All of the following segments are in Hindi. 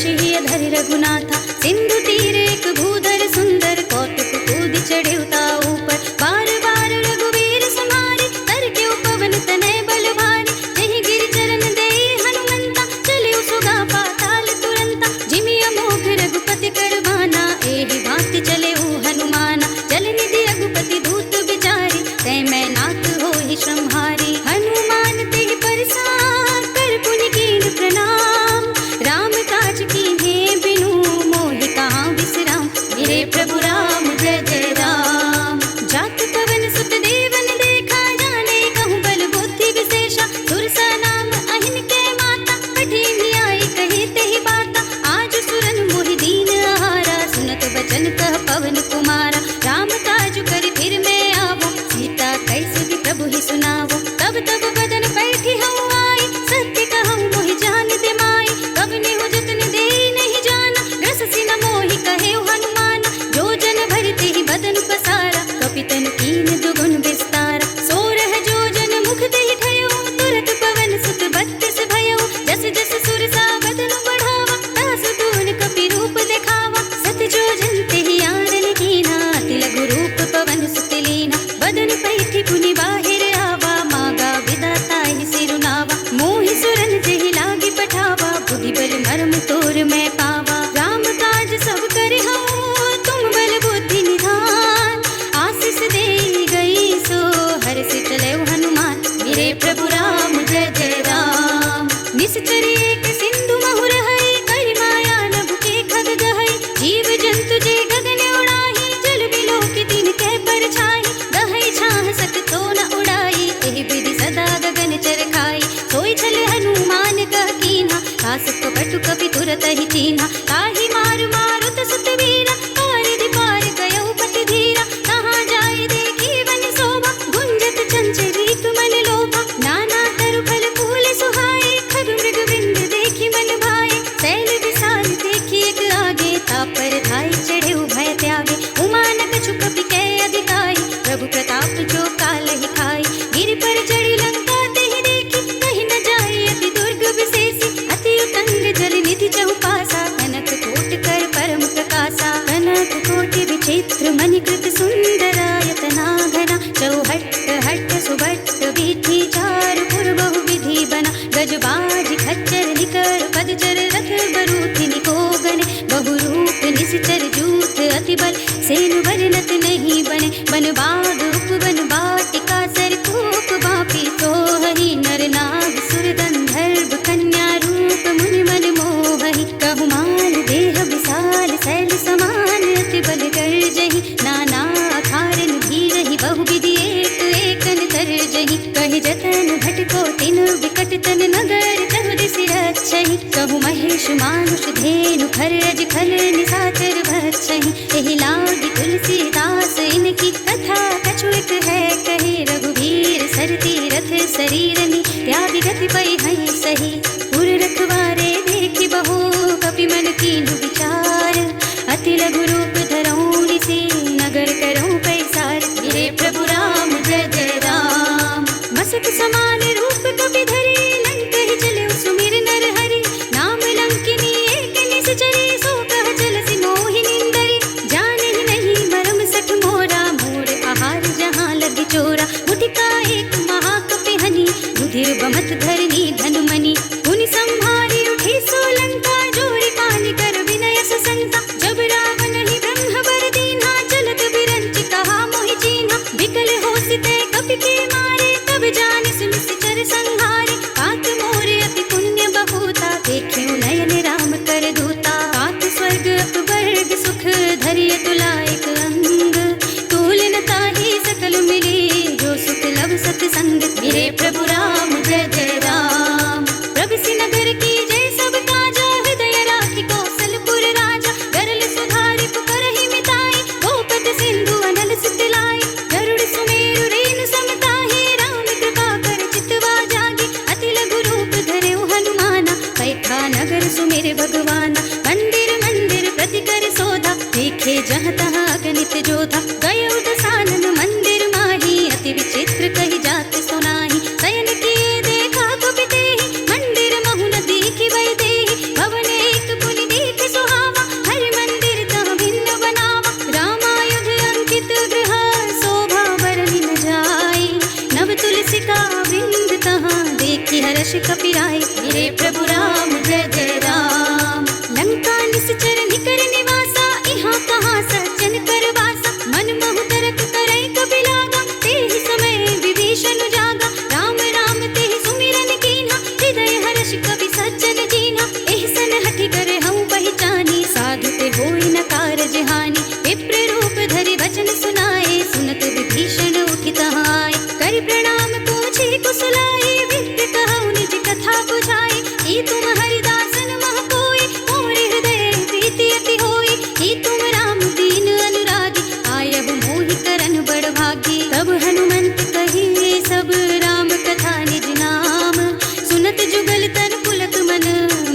कलश ही धरि रघुनाथा। सिंधु तीर एक भूधर सुंदर, कौतुक कूद चढ़े उता ऊपर। बार बार रघुवीर समारे, कर के पवन तनय बल भारी। जहि गिर चरण दे हनुमंता, चले सुगा पाताल तुरंता। जिमि अमोघ रघुपति कर बाना, एहि भांति चले हनुमाना। जल निधि रघुपति दूत बिचारी, तै मैं नाथ होहि श्रमहारी। हनुमान तेहि परसार, कर पुनि कीन प्रणाम। राम काज कीन्हे बिनु, मोहि कहाँ विश्राम। मेरे प्रभु राम जय जय राम। जात पवन सुत देवन देखा, जाने कहूँ बल बुद्धि विशेषा। सुरसा नाम अहिन के माता, कठिन आई कही तेहि बाता। आज सुरन मोहि दीन आहारा, सुनत बचन कह पवन कुमारा। राम काज करि फिर मैं आवो, सीता कैसि प्रभु ही सुनावो। तब तब बदन बैठी हूँ आई, सत्य कहूँ मोहि जान दे माई। कब नेहु जतन दे नहीं जाना, रस सिन मोहि कहे हनुमान। जो जन भरते ही बदन पसारा, कपितन कीन दुगुन विस्तारा। सोरह जो जन मुख देहि ठयो, तुरत पवन सुत बत्तीस भयो। जस जस सुरसा बदन बढ़ावा, तास दून कपि रूप दिखावा। सत जो जन तेहि आनन कीना, अति लघु रूप पवन सुत लीना। बदन पैठी पुनि बाहिर आवा, मागा विधाता ही सिरुनावा। मोहि सुरन जेहि लागी पठावा, बुद्धि बल मर्म तोर मैं पावा। राम काज सब करे हूँ, तुम बल बुद्धि निधान। आशीष दे गई सो, हर्ष चले हनुमान। मेरे प्रभु राम जय जय राम। निश्चर एक सिंधु महु रहई, कर माया नभ के खग गहई। जीव जंतु जे गगन उड़ाही, जल बिलो की तीन कै पर छाई। गहई छाह सक तो न उड़ाई, एहि विधि सदा गगन चर खाई। सोई छल हनुमान कह कीन्हा, तास कपटु कपि तुरत ही चीन्हा। ताहि मार मारुत सुत वीरा, पारिधि पार गयउ पति धीरा। कहाँ जाय देखी वन शोभा, गुंजत चंचरित मन लोभा। नाना तरु फल फूल सुहाए, खरु मृग बिंद देखी मन भाए। शैल विशाल देखी एक आगे, तापर धाय चढ़े भय त्यागे। उमान कछु कपि कै अधिकाई, प्रभु प्रताप जो काल ही खाई। गिर पर चढ़ी लंका तेहि देखी, कहीं न जाए अति दुर्ग विशेषी। अति उतंग जल निधि चहुपासा, कनक कोट कर परम प्रकाशा। कनक कोटि विचित्र मणिकृत सुंदरायतना घना। चौहट्ट हट्ट सुभट्ट बीठी, चार पुर बहु विधि बना। गजबाज खच्चर निकर पदचर, रथ बरूथ निकोगन। बहुरूप निश्चर जूथ अति बल, सेन वर्णत नहीं बने। बन बाग उपवन बाटिका, सर कूप बापी सोहहि। नर नाग सुर गंधर्व कन्या, रूप मुनि मन मोहहि। कहु माल देह विशाल, शैल समान अति बल गर्जहि। नाना अखारन भीरहि, बहु विधि एक एकन तरजहि। कहि जतन भटको तिन विकट तन, नगर चहु दिसि रक्षहि। कहु महेश मानुष धेनु, खरज खल निशाचर भक्षहि। एहि लागी तुलसीदास, इनकी कथा कछु एक है कहे। रघुवीर सर तीरथ शरीरनि, त्याग गति पै हई सही। पुर रखवारे देखी बहु, कपि मन कीन्हु विचार। अति लघु रूप धरऊँ निसि, नगर करऊँ पैसार। मेरे प्रभु राम जय जय राम। मसक समान रूप कपि धरि, लंक ही चले सुमिर नर हरि। नाम लंकिनी एक निश्चरी, सो कह चलसि मोहि निंदरी। जाने नहीं मरम सठ मोरा, मोर आहार जहाँ लग चोरा। मुटिका एक महाकपि हनि, रुधिर बमत धरनी धनुमनि। पुनि संहारी उठी सोलंका, जोरी पानी कर विनय ससंता। जब रावण ही ब्रह्म बर दीन्हा, चलत बिरंच कहा मोहि चीन्हा। विकल होसि ते कपि के मारे, तब जानिसि निश्चर संहारे। कात मोर अति पुण्य बहुता, देखियो नयन राम कर दूता। कात स्वर्ग अपवर्ग सुख, धरिय तुला एक अंग। तुलन ताहि सकल मिली, जो सुख लब सत्संग। मेरे प्रभु राम जय जय राम। प्रभु नगर की जय सब काजा, हृदय राखी कौशलपुर राजा। गरल सुधारि पुकारहि मिताई, गोपत सिंधु अनल सुत लाई। गरुड़ सुमेरु रेनु समताहि, राम कृपा कर चितवा जागी। अति लघु रूप धरऊ हनुमाना, बैठा नगर सुमेर भगवाना। मंदिर मंदिर प्रति कर सोधा, देखे जहाँ तहाँ अगणित जोधा। गयो दसानन मंदिर माही, अति विचित्र कही जात सुनाही। शयन किए देखा कपि तेहि, मंदिर महु न देखि वै देहि। भवन एक पुनि हर्ष कपिराय। मेरे प्रभु राम जय जय राम। लंका निश्चर निकर निवासा, यहाँ कहाँ सज्जन कर वासा। मन मोह तरक करई कबि लागा, तेहि समय विभीषण जागा। राम राम तेहि सुमिरन कीन्हा, हृदय हर्ष कवि सज्जन दीन्हा। एहसन हठि करे हऊँ पहचानी, साधु ते होई न कारज हानि। विप्र रूप धरि वचन सुनाए, सुनत विभीषण उठि तहाँ आए। करि प्रणाम पूछे कुशलाए, विप्र कहु निज कथा बुझाए। ई तुम हरिदासन मह कोई, मोर हृदय प्रीति अति होई। ई तुम राम दीन अनुरागी, आयब मोहि करन बड़ भागी। तब हनुमंत कहिए सब राम कथा निज नाम, सुनत जुगल तन पुलक मन,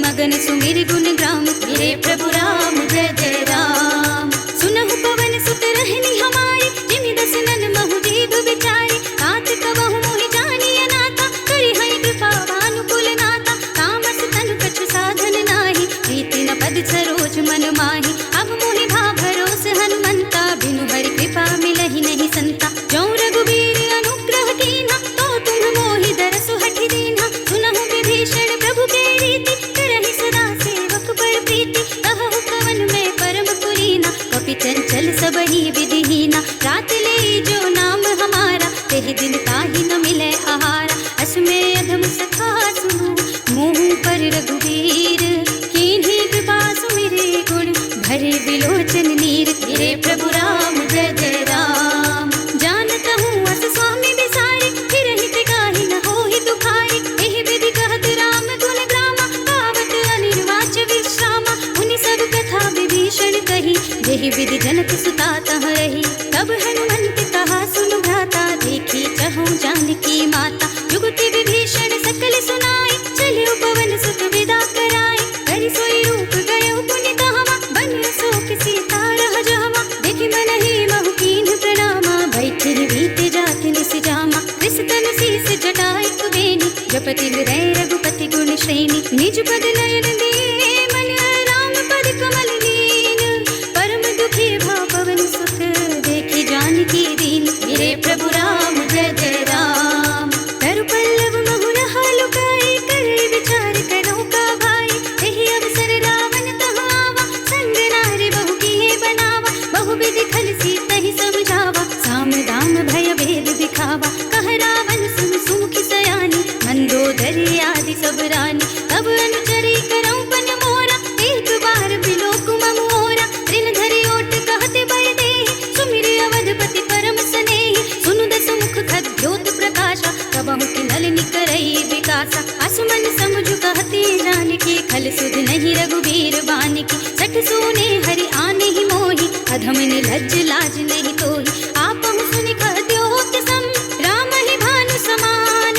मगन सुमिर गुण ग्राम। मेरे प्रभु राम जय जय राम। सुनहु पवन सुत रहनी हमारी, जिमि दसनन महु जीव विचारी। तात कबहु मोहि जानिय नाथा, करि हई कृपा भानुकुल नाथा। तामस तनु कछु साधन नाही, प्रीति न पद सरोज मन माही। अब मोहि भा भरोस हनुमंता, बिनु हरि कृपा मिलहि नहीं संता। जौं रघुबीर अनुग्रह कीन्हा, तो तुम मोहि दरसु हठि दीन्हा। सुनहु विभीषण प्रभु के रीति, करहि सदा सेवक बड़ प्रीति। कहु कवन में परम पुरीना, कपि चंचल सबहि विधिहीना। रात ले जो नाम हमारा, तेहि दिन ताहि न मिले आहारा। अस में अधम सखा सुनु, मुँह पर रघुबीर। कीन्ही कृपा सुमिरे गुण, भरे बिलोचन नीर। मेरे प्रभु राम जय जय राम। जानत हूँ अस स्वामी बिसारी, फिर हित गाहि न होहि दुखारी। एहि विधि कहत राम गुण ग्रामा, गावत अनिर्वाच विश्रामा। उनि सब कथा विभीषण कही, जेहि विधि जनक सुता तह रही। तब हनुमंत कहा सुनु भ्राता, देखी चहु जानकी माता। जुगति विभीषण सकल सुनाई, चलियो पवन सुत विदा कराई। करि सोई रूप गयो पुनि कहावा, बनियो शोक सीता रह जावा। देखि मनहि महु कीन्ह प्रणामा, बैठि बीते जात निस जामा। कृषतन शीस जटाई कुबेनी, जपति हृदय रघुपति गुण श्रेणी। निज पद नयन दिए मन, राम पद कमल लीन। परम दुखी भा पवन सुत, देखि जानकी दीन। मेरे प्रभु राम जय जय राम। तरु पल्लव महु रहा लुकाई, करे विचार करो का भाई। एहि अवसर रावण तहाँ आवा, संग नारी बहु किए बनावा। बहु विधि खल सीतहि समझावा, साम दाम भय भेद दिखावा। कह रावण सुन सुमुखी सयानी, मंदोदरी आदि सब रानी। तब अनुचरी करऊं पन मोरा, एक बार बिलोक मम ओरा। ऋण धरि ओट कहते भय देहि, सुमिर अवधपति परम स्नेहि। सुनु दस मुख खद्योत प्रकाशा, कबहु किन्नल निकरई विकासा। असुमन समुझ कहते जानकी, खल सुध नहीं रघुबीर बानिकी। सठ सोने हरि आने ही मोहि, अधम निर्लज्ज लाज नहीं तोहि। आपहु सुनि कहद्योत सम, राम ही भानु समान।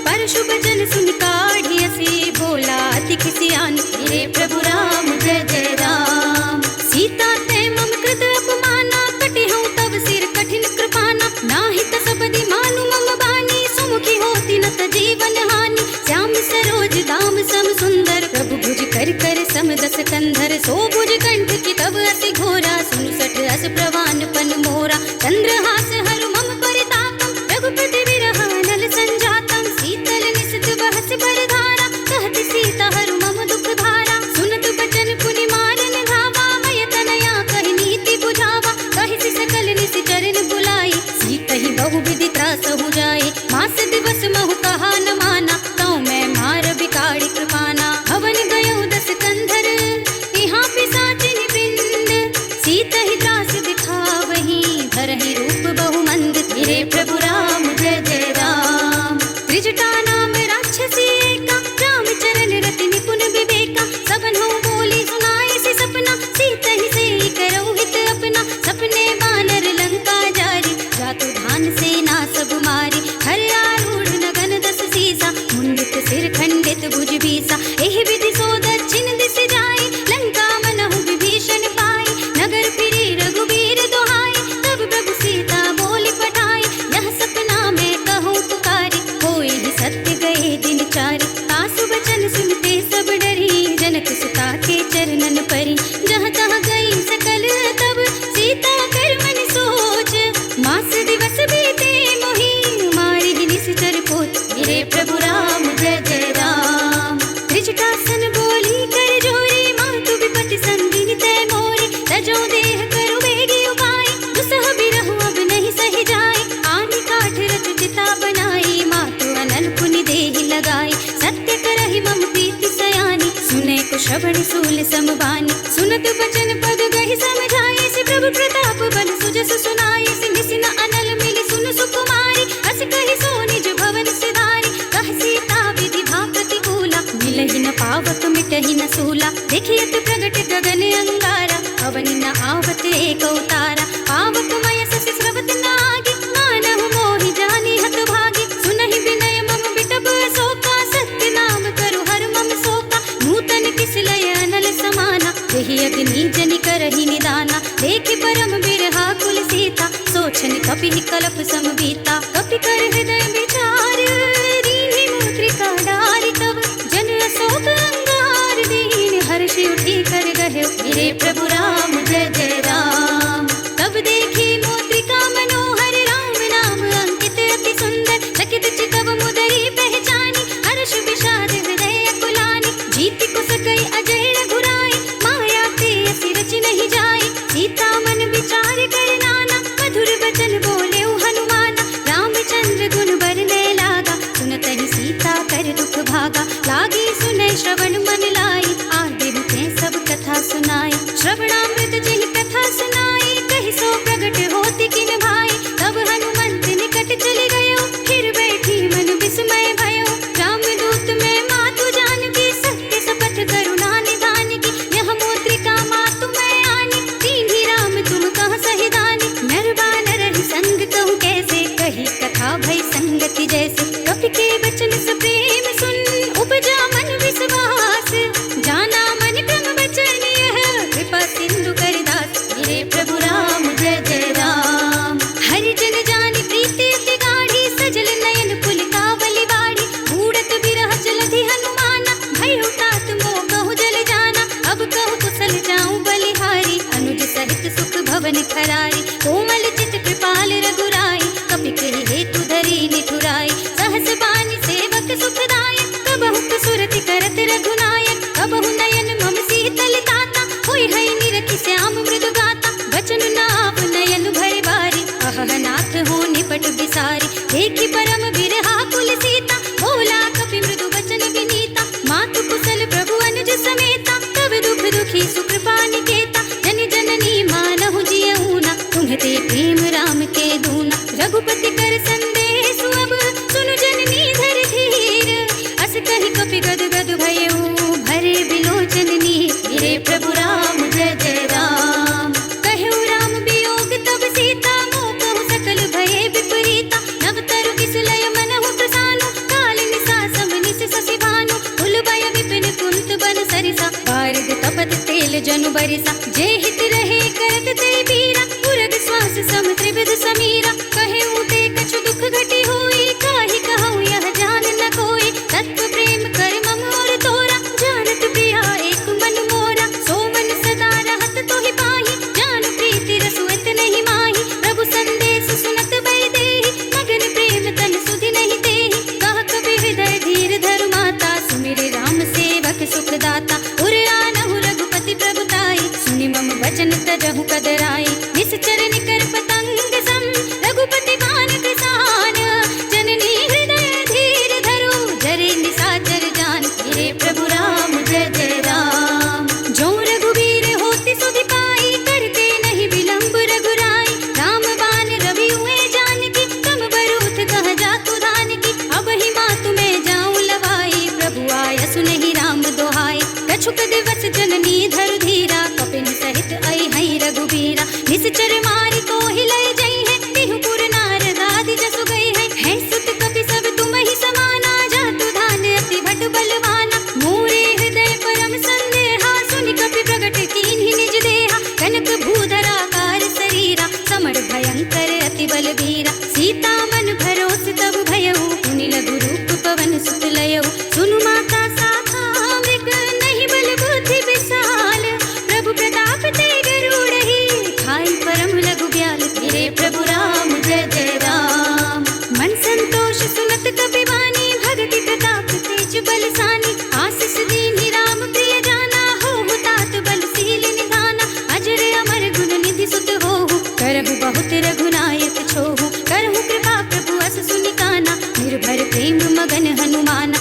परशु बचन सुनि काढ़ियसि, बोला अति किसियान। मेरे प्रभु राम जय जय राम। सीता ते मम कृत अपमाना, कटिहउँ तब सिर कठिन कृपाना। नाहित सपदि मानु मम बानी, सुमुखी होती न त जीवन हानि। श्याम सरोज दाम सम सुंदर, प्रभु भुज कर कर सम दस कंधर। सो भुज कंठ की तब अति घोरा, सुनु सठ अस प्रवान पन मोरा। चंद्रहास हरु मम परितापम, रघुपति विरह नल संजातम। शीतल निशित बहस बरधारा, कहत सीता हरु मम दुख भारा। सुनत बचन पुनि मारन धावा, मय तनया कहि नीति बुझावा। कहि सकल निस चरण बुलाई, सीतहि बहु विधि त्रासहु जाई। मास दिवस महु कहा न माना, तौ मैं मार बिगाड़ी कृपाना। हवन गयो दस कंधर, यहाँ पिशाचिनि पिंड। सीतहि त्रास दिखावहीं, धरहि रूप बहु मंद। मेरे प्रभु राम जय जय राम। त्रिजटा नाम राक्षसी एका, राम चरण रति निपुण विवेका। सबन हो बोली सुनाई सी सपना, सीतहि सेई करौ हित अपना। सपने बानर लंका जारी, जातु धान सेना सब मारी। हर आरूढ़ नगन दस सीसा, मुंडित सिर खंडित भुज बीसा। एहि विधि सो दक्षिण दिस जाई, लंका मनहु विभीषण पाई। नगर फिरी रघुबीर दुहाई, तब प्रभु सीता बोली पठाई। यह सपना में कहूँ पुकारी, होई ही सत्य गए दिन चारि। तासु बचन सुनते सब डरी, जनक सुता के चरणन परी। जहाँ तहाँ गई सकल तब, सीता कर मन सोच। मास दिवस बीते मोहि, मारि निश्चर पोच। मेरे प्रभु राम जय जय राम। श्रवण सूल समबानी सुनत बचन पद गहि समझाए से प्रभु प्रताप बल सुजस सुनाए से निसिन अनल मिली सुन सुकुमारी अस कहि सो निज भवन सिधारी कह सीता विधि भा प्रतिकूला मिलहि न पावक मिटहि न सूला देखियत प्रगट गगन अंगारा अवनि न आवत एक अवतारा पावक मय ससि स्रवत नागी मानहु मोहि जानि हत भागी सुनहि विनय मम बिटप शोका सत्य नाम करु हर मम शोका नूतन किस लय अनल समाना यही अग्नि जनि करहि निदाना देखि परम बिरहा कुल सीता सोचन कपि कलप समबीता कपि कर हृदय विचार दीनि मुद्रिका डारि तब जन अशोक अंगार दीन हर्षि उठी कर गहे मेरे प्रभु राम जय जय राम तब देखी मुद्रिका मनोहर राम नाम अंकित अति सुंदर चकित चितव मुदरी पहचानी हर्ष विषाद हृदय अकुलानी जीति को सकई अजय रघुराई माया ते असि रचि नहीं जाए सीता मन विचार कर नाना मधुर वचन बोले हनुमाना रामचंद्र गुण बरने लागा सुनतहि सीता कर दुख भागा लागी सुने श्रवण मन लाई आगे मुझे सब कथा सुनाई श्रवणामृत जहि कथा सुनाई कहि सो प्रगट होति किन भाई तब हनुमंत निकट चले गयो फिर बैठी मन विस्मय भयो रामदूत में मातु जानकी सत्य सपथ करुणा निधान की यह मुद्रिका मातु मैं आनी दीन्ही राम तुम कह सहिदानी नर बानर ही संग कहूँ कैसे कही कथा भई संगति जैसे कपि के वचन सप्रेम सुन उपजा मन विश्वास जाना मन क्रम वचन यह कृपा सिंधु करिदास मेरे प्रभु राम जय जय राम हरि जन जानि प्रीति अति गाढ़ी सजल नयन पुलकावली बाड़ी बूढ़त बिरह जलधि हनुमाना भय तात मोह कहूँ जल जाना अब कहूँ कुशल जाऊँ बलिहारी अनुज सहित सुख भवन खरारी कोमल चित कृपाल रघुराई कपि कहि हेतु धरी निठुराई सहस बानी सेवक सुखदायक कबहु सुरति करत रघुनायक कबहु नयन मम शीतल ताता होय है निरखि श्याम मृदु गाता वचन नाव नयन भय बारी अहह नाथ हो निपट बिसारी देखि परम बिरहा कुल सीता बोला कपि मृदु वचन विनीता मातु कुशल प्रभु अनुज समेता तब दुख दुखी सुकृपा निकेता जन जननी मानहु जियऊना तुम्हते प्रेम राम के दूना रघुपति कर संदेश अब सुनु जननी धर धीर अस कहि कपि गद गद भयऊ भरे बिलोचन नीर मेरे प्रभु राम जय जय राम कहु राम वियोग तब सीता मोह कहु सकल भये विपरीता नव तरु किस लय मनहु प्रसानु काल निसा सम निस ससि भानु कुल भय विपिन कुंत बन सरिसा बारिद तपत तेल जनु बरिसा जे हित रहे करत ते बीरा पुरग श्वास सम त्रिविध समीरा कहे ऊते कछु दुख घटी होई काहि कहूँ यह जान न कोई तत्व प्रेम कर मम और तोरा जानत प्रिया एक मन मोरा सो मन सदा रहत तोहि पाही जान प्रीति रसुत नहीं माही प्रभु संदेश सुनत भय देहि मगन प्रेम तन सुधि नहीं तेहि कह कबि हृदय धीर धरु माता सुमिर राम सेवक सुख दाता उर आनहु रघुपति प्रभुताई सुनि मम वचन तजहु कदराई निश्चर निकर पतंग सम रघुपति बान किसान जननी हृदय धीर धरो जरे निसाचर जान मेरे प्रभु राम जय जय राम जो रघुवीर होति सुधि पाई करते नहीं विलंब रघुराई राम बान रवि हुए जानकी कम बरूथ कह जातु धानकी अब ही मातु में जाऊं लवाई प्रभु आय सुनहि राम दोहाई कछुक दिवस जननी धरु धीरा कपिन सहित आई हई रघुबीरा निश्चर मारी को हिलय जई है बिहुपुर नारद आदि जसु गई है सुत कपि सब तुम ही समाना जातु धान अति भट बलवाना मोरे हृदय परम संदेहा सुनि कपि प्रगट कीन्हि निज देहा कनक भूधरा कार शरीरा समर भयंकर अति बलबीरा सीता मन भरोस तब भयऊ पुनि लघु रूप पवन सुत लयऊ सुनु माता साखा मृग नहीं बल बुद्धि विशाल प्रभु प्रताप ते गरुड़हि खाई परम लघु ब्याल मेरे प्रभु राम जय जय राम मन संतोष सुनत कपि वाणी भगति प्रताप तेज बलसानी आशीष दीन्हि राम प्रिय जाना हो तात बलशील निधाना अजर अमर गुण निधि सुत होहु करहु बहुत रघुनायक छोहु करहु कृपा प्रभु अस सुनि काना निर्भर प्रेम मगन हनुमाना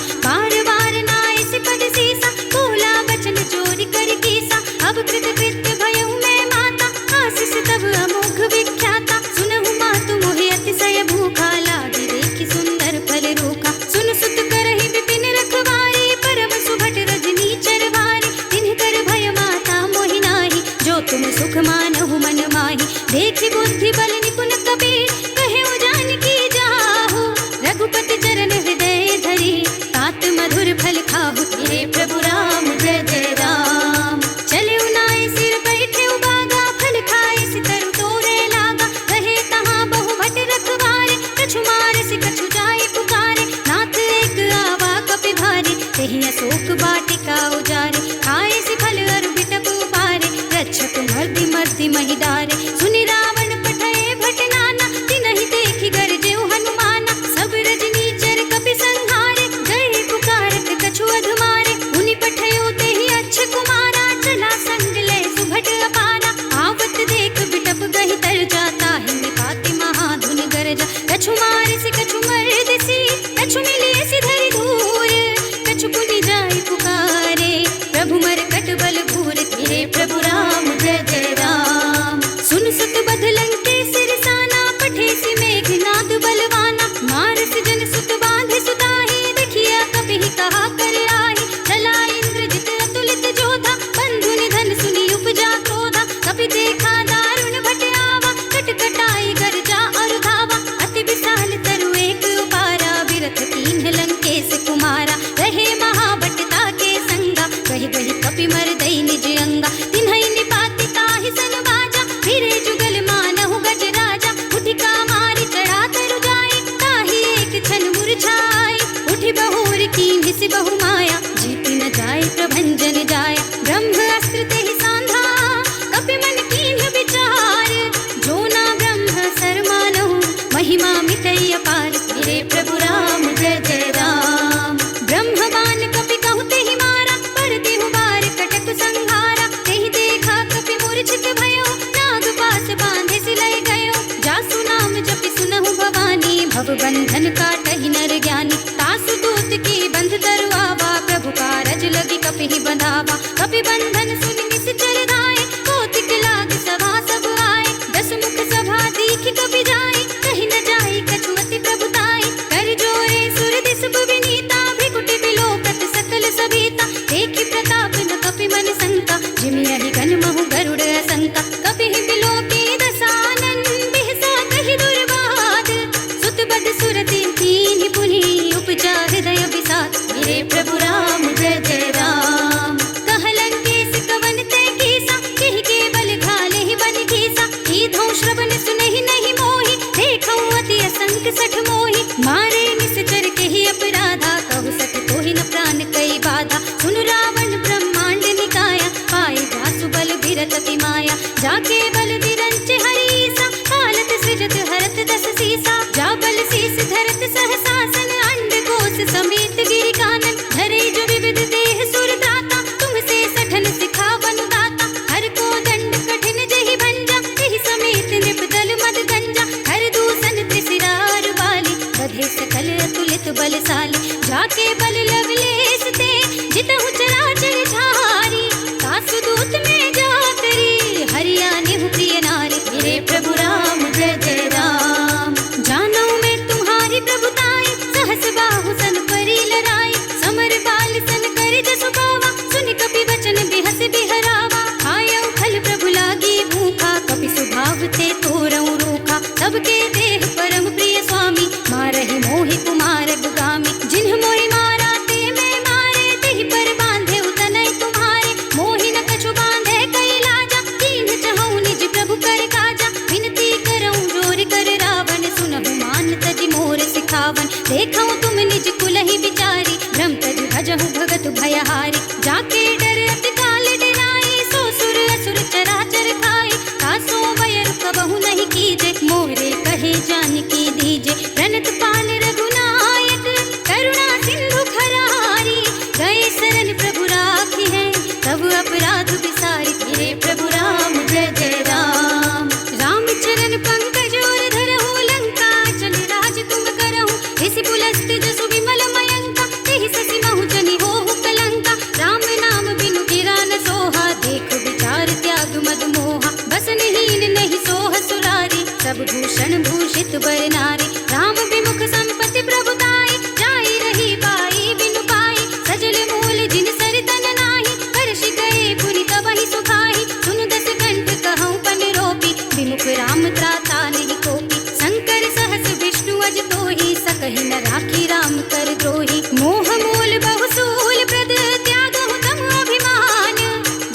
अशोक वाटिका उजारे, खाए से फल अरु बिटप उपारे, रक्षक मर्दि मर्दि महिदारे। सुनि रावण पठये भट नाना, तिनहि देखि गरजे हनुमाना। सब रजनीचर कपि संहारे, जय पुकारत कछु अधमारे। मुनि पठयो तेहि अच्छ कुमारा, चला संग ले सुभट अपारा। आवत देख बिटप गहि तर जाता, हिनि पाति महाधुन गरजा। कछु मारे से कछु मर्दसी, कछु मिलिए से धरि धूर, कछु पुनि जाय पुकारे, प्रभु मरकट बल भूर। तेरे प्रभु राम जय जय राम। सुन सुत बध लंकेश रिसाना, पठे सि मेघनाद बलवाना। मारस जन सुत बांधे सुताहि, देखिया कपिहि कहा कर आहि। चला इंद्रजित अतुलित जोधा, बंधु निधन सुनि उपजा क्रोधा। कपि देखा दारुण भट आवा, कटकटाई गरजा और धावा। अति विशाल तरु एक उपारा, बिरथ कीन्ह लंकेश कुमारा। रहे महाभटता के संगा, कहि गहि कपि मर दई निज अंगा। तिन्है निपाति ताहि सन बाजा, फिरे जुगल मानहु गज राजा। उठिका मारि चढ़ा तरु जाए, ताहि एक क्षण मुरझाए। उठि बहुर कीन्हि सि बहु माया, जीति न जाय प्रभंजन जाय। ब्रह्म अस्त्र तेहि सांधा, कपि मन कीन्ह विचार। जो ना ब्रह्म सर मानहु, महिमा मिटई अपार। मेरे प्रभु राम जय जय राम। ब्रह्म बाण कपि कहु तेहि मारा, पर देहु बार कटक संहारा। तेहि देखा कपि मूर्छित भयो, नाग पास बांधे सिलय गयो। जासु नाम जपि सुनहु भवानी, भव बंधन काटहि नर ज्ञानी। तासु दूत की बंध तरु आवा, प्रभु कारज लगी कपिहि बंधावा। कपि बंधन सुनि निश्चर धाये, कौतिक लाग सभा सब आए। दस मुख सभा दीखि कपि जाए, कहि न जाए कछु अति प्रभुताई। कर जोरे सुर दिस विनीता, भृकुटि बिलोकत सकल सभीता। देखि प्रताप न कपि मन शंका, जिमियहि गण महु गरुड़ असंका। कपिहि बिलोके दसानन, बिहसा कहि दुर्वाद। सुत बद सुरति कीन्हि पुनि, उपजा हृदय विषाद। मेरे प्रभु राम जय जय राम। कह लंकेश कवन तै कीसा, केहि केवल घालेहि बन ठीसा। कीधौ श्रवण सुनहि नहीं मोहि, देखौ अति असंक सठ मोहि। मारे निश्चर केहि अपराधा, कहु सठ तोहि न प्राण कई बाधा। सुन रावण ब्रह्मांड निकाया, पाए जासु बल बिरत अति माया। जाके बल बिरंच हरीसा, पालत सृजत हरत दस सीसा। जा बल शीस धरत सहसासन, अंड कोश समेत गिरि कानन। धरे जो विविध देह सुर दाता, तुमसे सठन सिखावनु दाता। हर को दंड कठिन जहि भंजा, तेहि समेत नृप दल मद गंजा। हर दूषण त्रिशिरार बाली, बधे सकल अतुलित बलशाली। जाके बल लवलेश ते, जितहु चराचर झारी। तासु दूत में जातरी, हरिया निहु प्रिय नारी। मेरे प्रभु राम जय जय राम। जानो मैं तुम्हारी प्रभुताई, सहस बाहु सन परी लड़ाई। समर बाल सन कर जसु पावा, सुनि कपि वचन बिहस बिहरावा। आयौ खल प्रभु लागी भूखा, कपि सुभाव ते तोरऊ रूखा। सबके देह परम प्रिय स्वामी, मारहि मोहि कुमार गुगामी। जिन्ह मोहि मारा ते मैं मारे, तेहि पर बांधे उतनय तुम्हारे। मोहि न कछु बांधे कई लाजा, कीन्ह चहु निज प्रभु कर काजा। विनती करऊं जोर कर रावण, सुनहु मान तजि मोर सिखावन। देखऊं तुम निज कुलहि विचारी, भ्रम तजि भजहु भगत भयहारी। जाके डर अति काल डराई, सो सुर असुर चराचर खाई। तासो वयर कबहु नहीं कीजे, मोरे कहे जानकी दीजे। प्रणत पाल रघुनायक, करुणा सिंधु खरारी। गए शरण प्रभु राखी है, तब अपराध विसारी। मेरे प्रभु राम जय जय राम। राम चरण पंकज और धरहु, लंका चल राज तुम करहु। इसी पुलस्त जसु विमल मयंका, तेहि ससि महु जनि होहु कलंका। राम नाम बिनु गिरा न सोहा, देख विचार त्याग मद मोहा। बसनहीन नहीं सोह सुरारी, सब भूषण भूषित बर नारी। राम विमुख संपत्ति प्रभुताई, जाई रही बाई बिनु पाई। सजल मूल जिन सर तन नाही, हर्षि गए पुनि तबहि सुखाई। सुनु दस कंठ कहऊं पन रोपी, विमुख राम त्राता नहीं कोपी। शंकर सहस विष्णु अज तोहि, सकहि न राखी राम कर द्रोही। मोह मूल बहुसूल प्रद, त्यागहु तम अभिमान।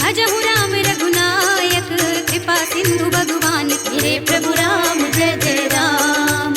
भजहु राम रघुनायक, कृपा सिंधु भगवान। मेरे प्रभु राम जय जय राम।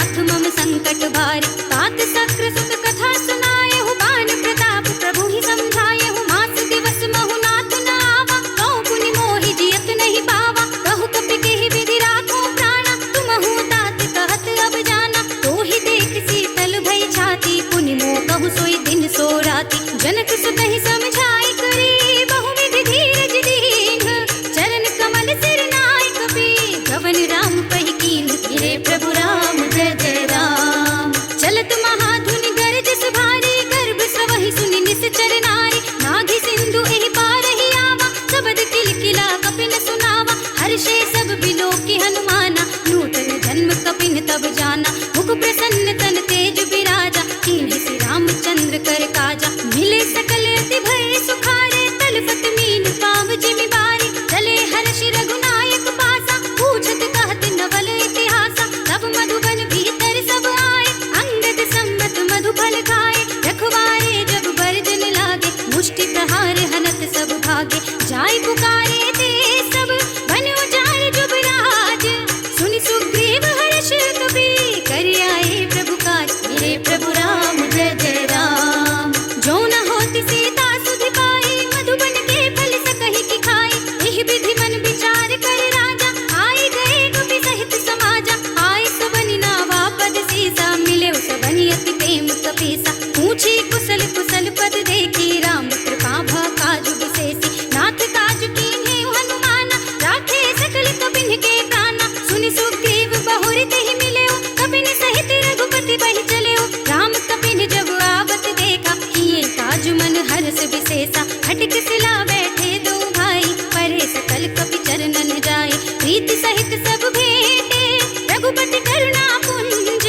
नाथ मम संकट भारी। तात सक्र सुत कथा सुनाए हूँ, बान प्रताप प्रभु ही समझाए हूँ। मास दिवस महु नाथ न आवा, कौ पुनि मोहि जियत नहीं पावा। कहु कपि केहि विधि राखो प्राणा, तुमहु तात कहत अब जाना। तो ही देख शीतल भई छाती, पुनि मोह कहु सोई दिन सो राती। जनक सुत ही समझाई करी, बहु विधि धीरज दीन। चरण कमल सिर नाय कपि, गवन राम पहि कीन। गिरे प्रभु राम जय जय राम। चलत महाधुनि गरजस भारी, गर्भ स्रवहि सुनि निश्चर नारी। नाघि सिंधु एहि पारहि आवा, सबद किलकिला कपिन सुनावा। हर्षे सब बिलोकी हनुमाना, नूतन जन्म कपिन तब जाना। मुख प्रसन्न तन तेज बिराजा, कीन्हि श्री रामचंद्र कर काजा। मिले सकल अति भय सुखारे, तलपत मीन पाव जिमि बारी। चले हर्षि रघुनायक पासा, पूछत कहत नवल इतिहासा। तब मधुबन भीतर सब आए, अंगद सम्मत मधु फल खाए। रखवारे जब बरजन लागे, मुष्टि प्रहार हनत सब भागे। जाय पुकारे ते सब, बन उजाड़ जुबराज। सुनि सुग्रीव हर्ष कपि, कर आए प्रभु काज। मेरे प्रभु राम जय जय राम। जो न होती सीता सुधि पाई, मधुबन के फल सकहि की खाई। एहि विधि मन विचार कर राजा, आई गए कपि सहित समाजा। आए सबनि नावा पद सीसा, मिले सबनि अति प्रेम कपीसा। पूछी कुशल कुशल पद देखी, राम कृपा भा काजु विशेषी। नाथ काज कीन्हे हनुमाना, राखे सकल कपिन के प्राणा। सुनि सुग्रीव बहुरि तेहि मिलेउ, कपिन सहित रघुपति बहि चलेउ। राम कपिन जब आवत देखा, किए काज मन हर्ष विशेषा। खटक सिला बैठे दो भाई, परे सकल कपि चरणन जाए। प्रीति सहित सब भेंटे, रघुपति करुणा पुंज।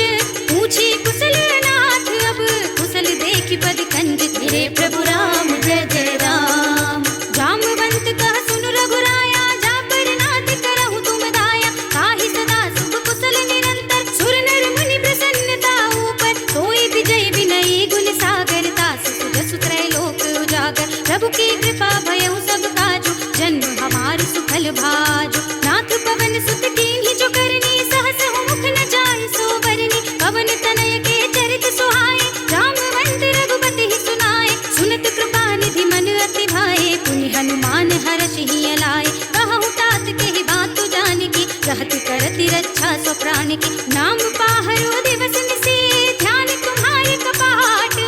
पूछी कुशल नाथ अब, कुशल देखि पद कंज। मेरे प्रभु राम जय जय राम। जामवंत कह सुन रघुराया, जा पर नाथ करहु तुम दाया। ताहि सदा शुभ कुशल निरंतर, सुर नर मुनि प्रसन्नता ऊपर। सोई विजय विनयी गुण सागर, तास सुजसु त्रैलोक उजागर। प्रभु की कृपा भयउ सब काजु, जन्म हमार सुफल भाजु। नाथ पवन सुत कीन्हि जो करनी, सहस मुख न जाय सो बरनी। पवन तनय के चरित सुहाए, जामवंत रघुपति ही सुनाए। सुनत कृपा निधि मन अति भाए, पुनि हनुमान हर्षि हिय लाए। कहु तात केहि बात जानकी, कहत करति रक्षा सो प्राण की। नाम पाहरो दिवस निशि, ध्यान तुम्हारे कपाट।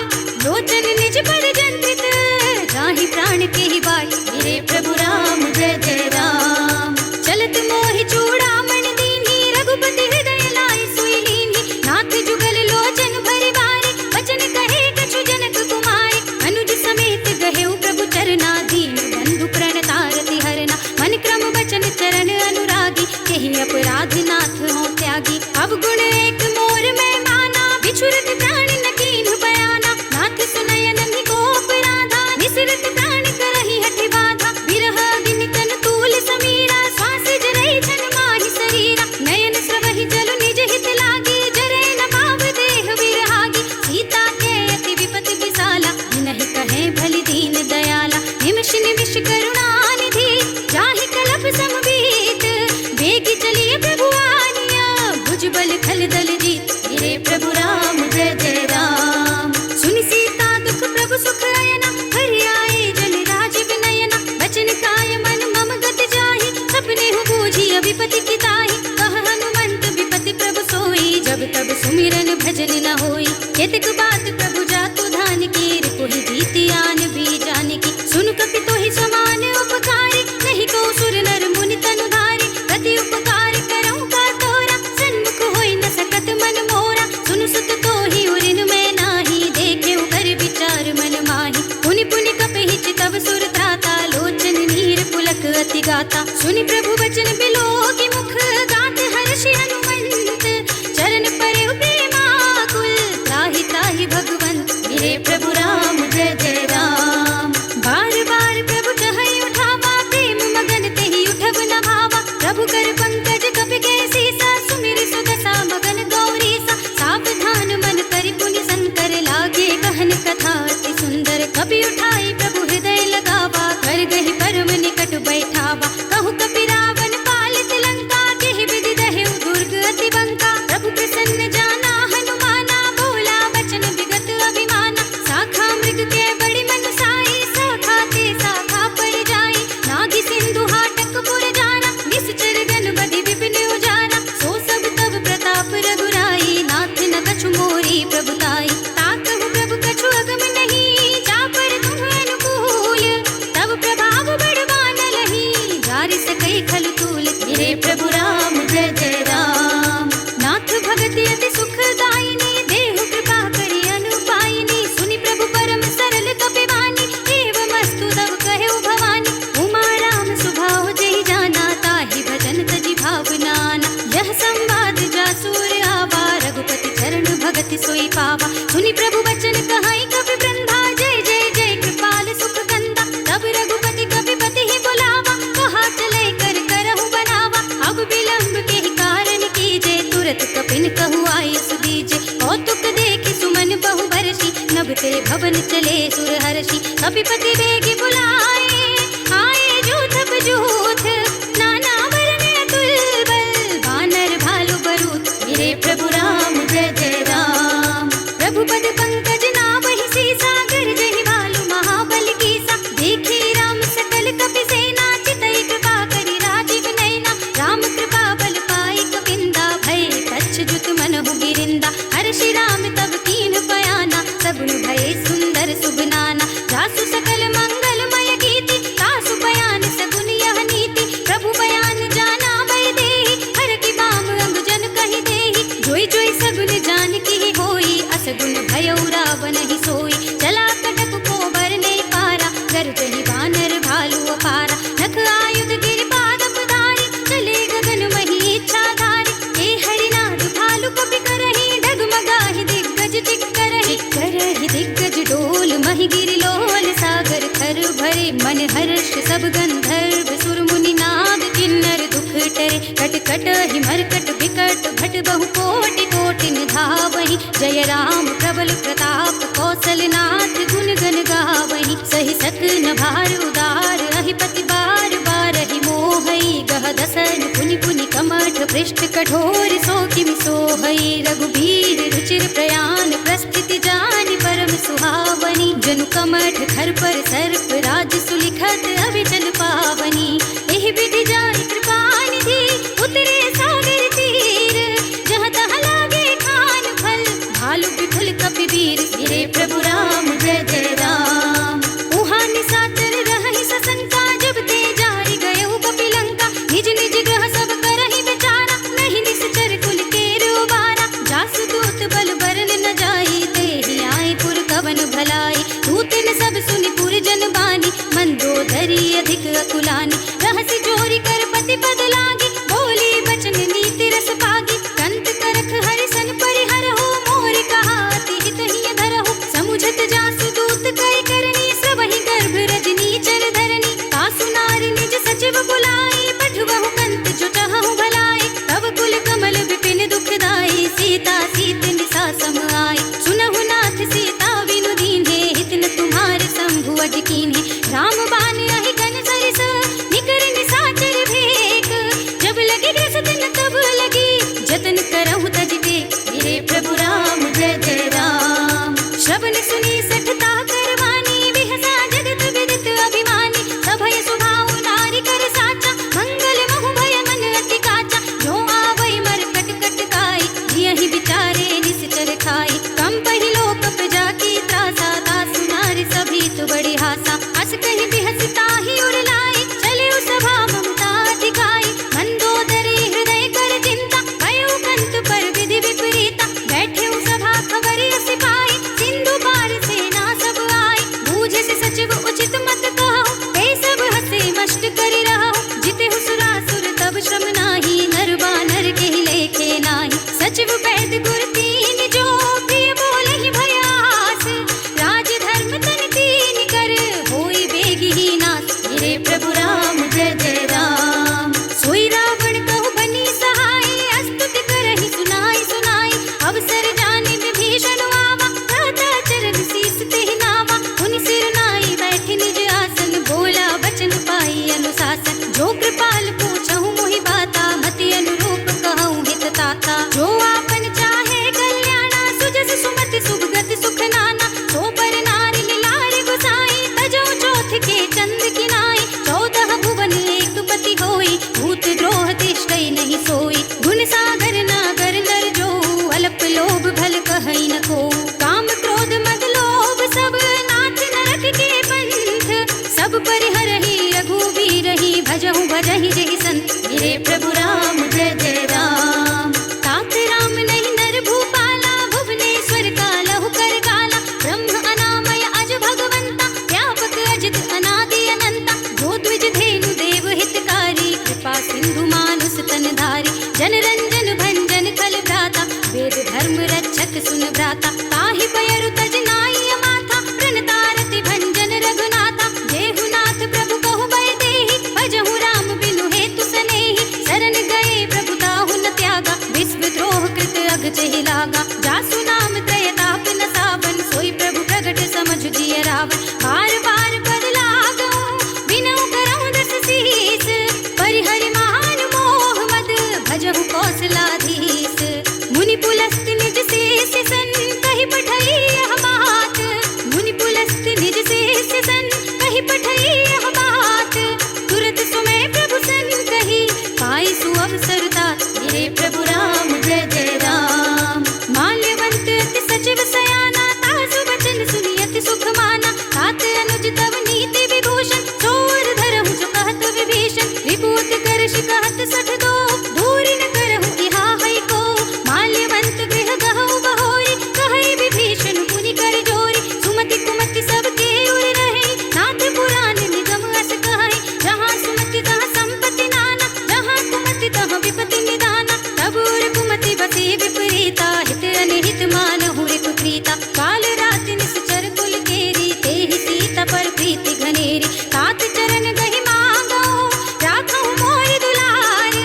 लोचन निज पर जंत्रित, जाहि प्राण केहि बाट। मेरे प्रभु राम जय जय राम। चलत मोहि चूड़ामणि दीन्हि, रघुपति हृदय लाए सोई लीन्हि। नाथ जुगल लोचन भरि बारी, वचन कहे कछु जनक कुमारी। अनुज समेत गहेउ प्रभु चरना, दीन बंधु प्रणतारति हरना। मन क्रम वचन चरण अनुरागी, केहि अपराध नाथ हो त्यागी। अब गुण एक मोर में माना, बिछुरत प्राण न कीन्हु बयाना। नाथ सुनय नन्हि को अपराधा, निसरत प्राण करहि हठि बाधा। बिरह अग्नि तन तूल समीरा, श्वास जरई छन माहि शरीरा। नयन स्रवहि जल निज हित लागी, जरै न पाव देह विरहागी। सीता के अति विपत विसाला, नहीं कहे भलि दीन दयाला। निमिष निमिष करुणा निधि, जाहि कलप समबीत। बेगी चलिए प्रभु आनिया, भुजबल खल दल जीत। मेरे प्रभु राम जय जय राम। सुनि सीता दुख प्रभु सुख अयना, हरि आए जन राज विनयना। बचन काय मन मम गत जाहि, सपने हु बूझी विपति की ताहि। कह हनुमंत विपति प्रभु सोई, जब तब सुमिरन भजन न होई। केतक बात प्रभु जातु धान की, रिपुहि जीति आन भी जानकी। सुन कपि तोहि समान उपकारी, नहीं को सुर नर मुनि तनु धारी। गति उपकार करऊं का तोरा, सन्मुख होई न सकत मन मोरा। सुनु सुत तोहि उरिन में नाही, देखे कर विचार मन माही। पुनि पुनि कपहि चितव सुर त्राता, लोचन नीर पुलक अति गाता। सुनि प्रभु वचन बिलोकी मुख, गात हर्षि हनुमंत। चरण परेउ प्रेमाकुल, त्राहि त्राहि भगवंत। मेरे प्रभु राम जय जय राम। अति अति सुखदायिनी, देहु कृपा करि अनुपायिनी, सुनि प्रभु परम सरल कपिवानी, एवमस्तु तव कहु भवानी। उमा राम सुभाव जेहि जाना, ताहि भजन तजि भावनाना। यह संवाद जासुर आवा, रघुपति चरण भगति सोई पावा। सुनि प्रभु वचन कहाई कपि वृंदा, जय जय जय कृपाल सुख कंदा। तब रघुपति कपिपति ही बुलावा, कहा चलै कर करहु बनावा। अब विलंब के ही कारण कीजे, तुरत कपिन कहु आय सुदीजे। कौतुक देखि सुमन बहु बरसी, नभ ते भवन चले सुर हर्षि। कपिपति बेगी बुलाए, आए जूथ बजूथ, नाना वरन अतुल बल, वानर भालु बरूथ। मेरे प्रभु राम जय जय राम। प्रभु पद पंकज नावहि सीसा, गरजहि भालु महाबल कीसा। देखी राम सकल कपि सेना, चितई कृपा करि राजीव नयना। राम कृपा बल पाई कपिंदा, भय कच्छ मनहु गिरिंदा। हर्षि राम तब कीन बयाना, सगुन भय सुंदर सुबनाना। जासु सकल मंगलमय गीति, तासु बयान सगुन यह नीति। प्रभु बयान जाना वै देहि, हर की बाम अंग जन कहि देहि। जोई जोई सगुन जान की होई, असगुन भयउ रावण ही सोई। चला कटक को बरने पारा, गरजहि वानर भालु अपारा। नख आयुध गिरि पादप धारी, चले गगन मही इच्छाधारी। हे हरिनाथ भालु कपि करहि, डगमगाहि दिग्गज चिक्करहि। करहि दिग्गज डोल, महि गिरि लोल। सागर थर भरे, मन हर्ष सब गंधर्व सुर मुनि नाद। किन्नर दुख टरे, कट कट हि मरकट विकट। भट बहु कोटि कोटि निधावहि, जय राम प्रबल प्रताप। कौशलनाथ गुण गण गावहि, सहि सकन भार उदार। अहिपति बार बारहि मोहई, गह दसन पुनि पुनि कमठ। पृष्ठ कठोर सो किमि सोहई, रघुबीर रुचिर प्रयाण। प्रस्थिति जानि परम सुहावनी, जनु कमठ खर पर सर्प। राज सुलिखत अविचल पावनी, एहि विधि जाहि कृपा निधि। उतरे सागर तीर, जहाँ तहाँ लागे खान फल। भालु विफल कपिवीर, मेरे प्रभु राम जय जय राम। उहाँ निशाचर रहहि सशंका, जब ते जारि गयउ कपिलंका। निज निज ग्रह सब करहि विचारा, नहीं निश्चर कुल केर उबारा। जासु दूत बल बरन न जाई, तेहि आए पुर कवन भलाई। दूतन सब सुनि पुर जन बानी, मंदोदरी अधिक अकुलानी। रहसि जोरी कर पति पद लागी, बोली बचन नीति रस पागी। कंत करख हरिसन परिहरहु, मोर कहा अति हित हिय धरहु। समुझत जासु दूत कई करनी, सबहि गर्भ रजनी चर धरनी। तासु नारी निज सचिव बुलाई, पठवहु कंत जो चाहहु भलाई। तब कुल कमल विपिन दुखदाई, सीता सीत निसा सम आई। सुनहु नाथ सीता बिनु दीन्हे, हित न तुम्हारे शंभु अज कीन्हे। राम बान अहि गन सरिस, निकर निशाचर भेक। जब लगी ग्रस दिन तब लगी, जतन करहु तज टेक। मेरे प्रभु राम जय जय राम। श्रवण सुनी सठता करवानी, बिहसा जगत विदित अभिमानी। सभय सुभाव नारी कर साचा, मंगल महु भय मन अति काचा। जो आवै मर कट कट काई, जियहि विचारे निश्चर खाई। कंपहि लोक प्रजा की त्रासा, तासु नारी सभी तु बड़ी हासा। हस कहि बिहस ताहि उर लाई, चले सभा ममता दिखाई। मंदोदरी हृदय कर चिंता, भयो कंत पर विधि विपरीता। बैठे सभा खबर अस पाई, सिंधु पार सेना सब आई। बूझे से सचिव उचित मत कहो, ते सब हसे मष्ट करि रहो। जिते सुरासुर तब श्रम नाही, नर बानर के ही लेखे नाही। सचिव वैद गुर तीन जो, प्रिय बोलहि भयास। राज धर्म तन तीन कर, होई बेगी ही नास। मेरे प्रभु राम जय जय राम। सोई रावण कहु बनी सहाय, अस्तुति करहि सुनाई सुनाई। अवसर जानि विभीषण आवा, भ्राता चरण शीस तेहि नावा। उनि सिर नाई बैठि निज आसन, बोला वचन पाई अनुशासन। जो कृपाल पूछहु मोहि बाता, मति अनुरूप कहूँ हित ताता। जो आपन चाहे कल्याणा, सुजस सुमति सुभगति सुख नाना। सो पर नारी लारि गुसाई, तजौ चौथ के चंद किनाई। 14 भुवन एक पति होई, भूत द्रोह तिष्ठै नहीं सोई। गुण सागर नागर नर जो, अल्प लोभ भल कहै न को। काम क्रोध मद लोभ सब, नाथ नरक के पंथ। सब परिहरहि रघुबीरहि, भजहु भजहि जेहि संत। मेरे प्रभु राम जय जय राम। तात राम नहीं नर धर्म रक्षक सुन भ्राता, ताहि पयरु तज नाई माथा, प्रणतारति भंजन रघुनाथा। जेहुनाथ प्रभु कहु बय देहि, भजहु राम बिनु हेतु सनेहि। शरण गए प्रभु ताहु न त्यागा, विश्व द्रोह कृत अघ चहि लागा। जासु नाम त्रय ताप न सावन, सोई प्रभु प्रगट समझ जिय रावण। बार बार पद लागऊं, बिनऊ करऊं दस सीस, परिहरि मान मोह मद, भजहु कौशलाधीश। मुनि पुलस्त निज शेष सन, कहि पठई यह बात। मुनि पुलस्त निज शेष सन, कहि पठई यह बात। तुरत सुमय प्रभु सन कही, पाई सुअवसर तात। हे प्रभु राम जय जय राम। माल्यवंत अति सचिव सयाना, तासु वचन सुनि अति सुख माना। तात अनुज तव नीति विभूषण, चोर धरहु जो कहत विभीषण। विभूति करश कहत सठ दो, दूरि न करहु इहा है को। माल्यवंत गृह गहु बहोरी, कहै विभीषण पुनि कर जोरी। सुमति कुमति सब के उर रहे, नाथ पुराण निगम अस कहै। जहाँ सुमति तहाँ संपत्ति नाना, जहाँ कुमति तहाँ विपत्ति निदाना। तब उर कुमति बसे विपरीता, हित अनहित मानहु रिपु प्रीता। काल राति निश्चर कुल केरी, तेहि सीता पर प्रीति घनेरी। तात चरण गहि मांगो, राखहु मोर दुलार।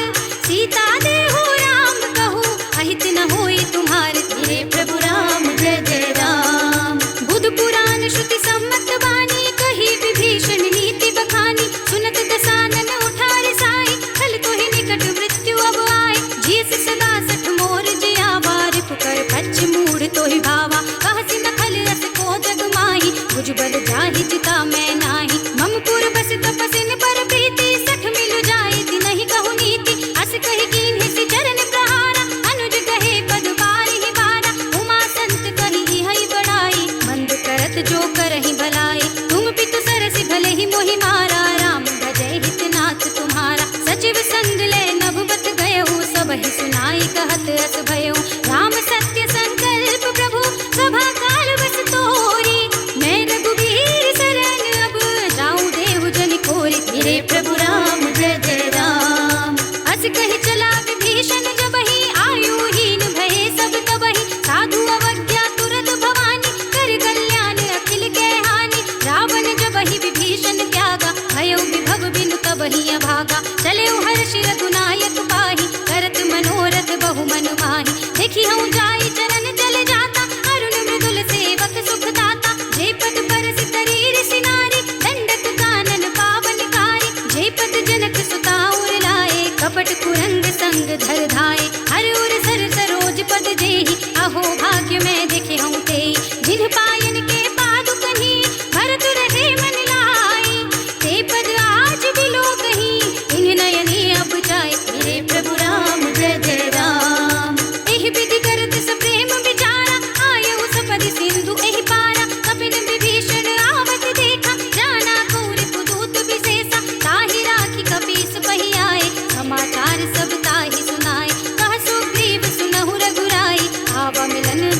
सीता देहु राम कहू, अहित न होई तुम्हार। हे प्रभु राम जय जय राम। बुध पुराण श्रुति सम्मत वाणी, कही विभीषण नीति बखानी। सुनत दसानन उठारे साई, खल तोहि निकट मृत्यु अब आए। जियस सदा सठ मोर जियावा, रिपुकर पच्छ मूढ़ तोहि भावा। कहसि न खल अस को जग माही, भुजबल जाहि जिता मैं नाही। मम पुर बस तपसिन पर प्रीति, सठ मिलु जाई तिनहि कहु नीति। अस कहि कीन्हि सि चरण प्रहारा, अनुज कहे पद बारिहि बारा। उमा संत कहि इहै बड़ाई, मंद करत जो करहि भलाई। तुम पितु सरसि भले ही मोहि मारा, राम भजै हित नाथ तुम्हारा। सचिव संग ले नभुबत गयहु, सबहि सुनाई कहत अस भयउ। राम सत्य संकल्प प्रभु, सभा काल बस तोरी। मैं रघुबीर शरण अब, जाऊं देहु जनि खोरी। हे प्रभु राम जय जय राम। अस कहि चला विभीषण जबहि, आयुहीन भये सब तबहि। साधु अवज्ञा तुरत भवानी, कर कल्याण अखिल के हानि। रावण जबहि विभीषण त्यागा, भयउ विभव बिनु तबहि अभागा। चलेउ हर्षि रघुनायक पाहि, करत मनोरथ बहु मन माहि। देखि हूँ जाई चरण जल जाता, अरुण मृदुल सेवक सुख दाता। जे पद परस करीर सिनारी, दंडक कानन पावनकारी। जे पद जनक सुता उर लाए, कपट कुरंग संग धर धाये। हर उर सर सरोज पद जेहि, अहो भाग्य मैं देखे हूँ तेहि। जिन पायन के पादुकहि, भरत रहे मन लाई। ते पद आज बिलो कहीं, इन नयने अब जाए। हे प्रभु राम जय जय राम। एहि विधि करत सप्रेम विचारा, आयउ सपदि सिंधु एहि पारा। कपिन विभीषण आवत देखा, जाना कौरि पुदूत विशेषा। ताहि राखी कपीस पहि आए, समाचार सब ताहि सुनाए। कह सुग्रीव सुनहु रघुराई, आवा मिलन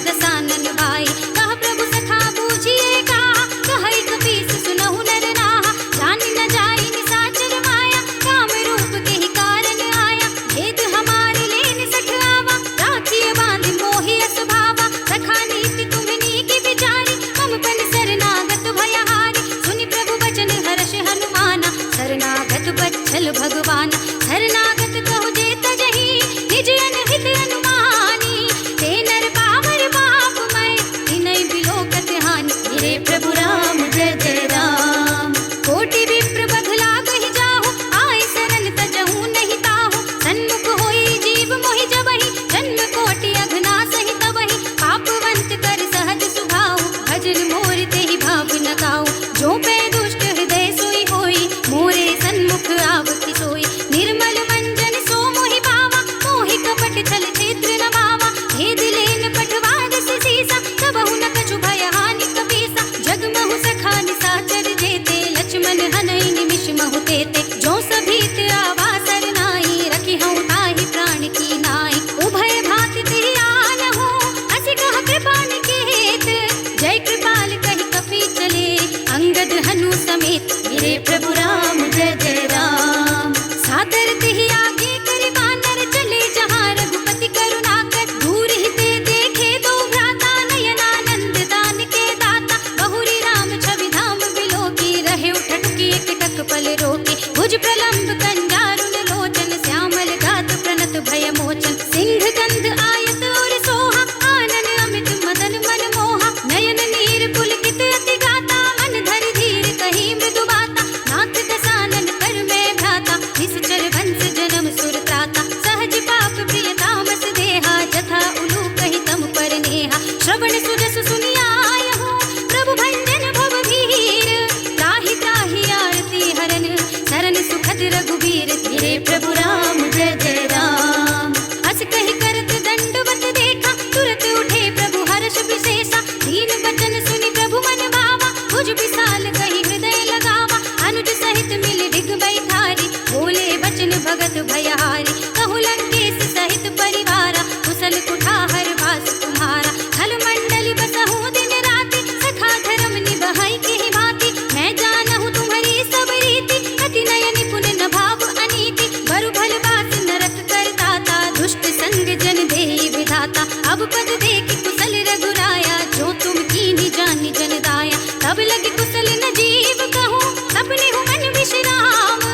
विशाल कही हृदय लगावा, अनुज सहित मिल डिग बैठारी, बोले बचन भगत भयहारी, कहु लंकेश सहित परिवारा, कुशल कुठाहर वास तुम्हारा, खल मंडल बसहु दिन राति, सखा धर्म निबहै की भांति, मैं जानहु तुम्हारी सब रीति, अति नय निपुण न भाव अनीति, बरु भल बास नरक करताता, दुष्ट संग जन देहि विधाता, अब पद देखि कुशल रघुराया, जो तुम कीन्ही जानि जन दाया, तब लगे कुशल न जीव कहूँ, सपने हो मन विश्राम,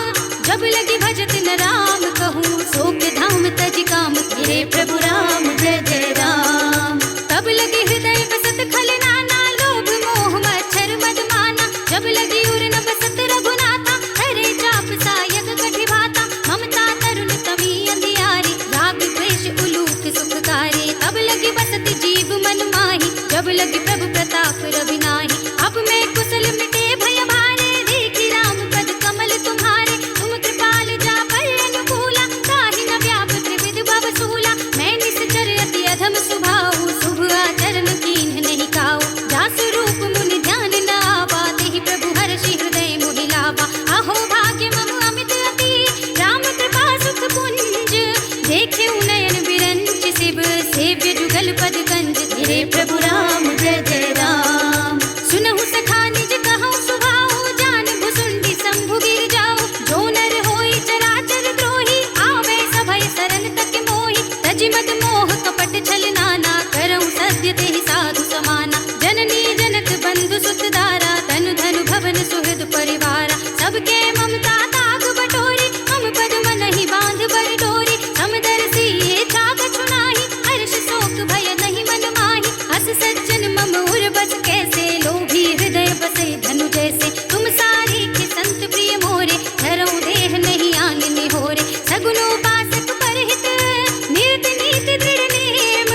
जब लगे भजत न राम कहूँ, शोक धाम तज काम, गिरे प्रभु राम जय जय राम, तब लगे हृदय बसत खल नाना, लोभ मोह मच्छर मद माना, जब लगे उर न बसत रघुनाथा, हरे चाप सायक कठि भाता, ममता तरुण तमी अंधियारी, राग द्वेष उलूक सुखकारी, तब लगे बसत जीव मन माही, जब लगे प्रभु प्रताप रवि नाही, अब मैं कुशल मिटे भय भारे, देखी राम पद कमल तुम्हारे, तुम कृपाल जा पर अनुकूला, ताहि न व्याप त्रिविध भव सूला, मैं निश्चर अति अधम सुभाऊ, शुभ आचरण कीन्ह नहीं काऊ, जासु रूप मुनि ध्यान न आवा, तेहि प्रभु हर्षि हृदय मोहि लावा, अहो भाग्य मम अमित अति, राम कृपा सुख पुंज, देखे नयन बिरंच शिव, सेव्य जुगल पद कंज, गिरे प्रभु राम जय जय राम, सुनहु सखा निज कहूँ सुभाऊ, जान भुसुंडी शंभु गिर जाऊ, जो नर होई चराचर द्रोही, आवे सभय सरन तक मोहि, तजि मद मोह कपट छल नाना, करऊँ सत्य तेहि साधु समाना, जननी जनक बंधु सुत दारा, तनु धनु भवन सुहृद परिवारा, सबके ममता ताग बटोरी, हम पद मनहि बांध बर डोरी, समदर्शी ये छाग छुनाहि, हर्ष शोक भय नहीं मन माहि, हस सज्जन मम उर बस कैसे, लोभी हृदय बसे धनु जैसे, तुम सारी के संत प्रिय मोरे, धरऊँ देह नहीं आन निहोरे, सगुनोपासक परहित, नियत नीति दृढ़ नेम,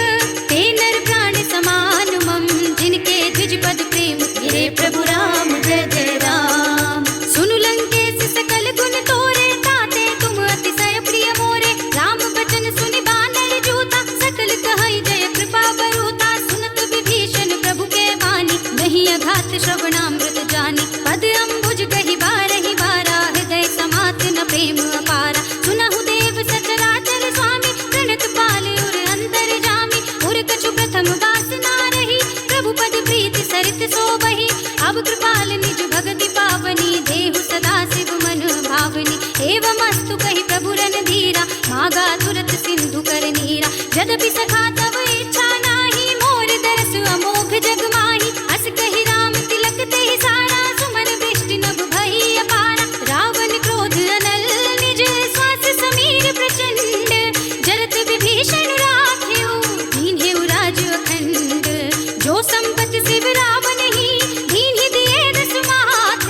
ते नर प्राण समान मम, जिनके द्विज पद प्रेम, गिरे प्रभु राम जय जय राम, सुनु लंकेश सकल गुण तोरे, ताते तुम अतिशय प्रिय मोरे, राम बचन सुनि बानर जूता, सकल कहै जय कृपा बरूता, सुनत विभीषण प्रभु के वाणी, नहीं अघात श्रवणामृत जानी, पद अम्बुज कहि बारहि बारा, हृदय समात न प्रेम अपारा, सुनहु देव सचराचर स्वामी, प्रणत पाल उर अंतर जामी, उर कछु प्रथम वासना रही, प्रभु पद प्रीति सरित सोबहि, अब कृपाल निज भगति पावनी, देहु सदा शिव मन भावनी, एवमस्तु कहि प्रभु रणधीरा, मागा तुरत सिंधु कर नीरा, यद्यपि सखा तब इच्छा नाही, मोर दरस अमोघ जग माही, हस कहि राम तिलक तेहि सारा, सुमन वृष्टि नभ भई अपारा, रावण क्रोध अनल निज, श्वास समीर प्रचंड, जरत विभीषण राखेउ, दीन्हेउ राज अखंड, जो संपत शिव रावण ही, दीन्हि दिए दस माथ,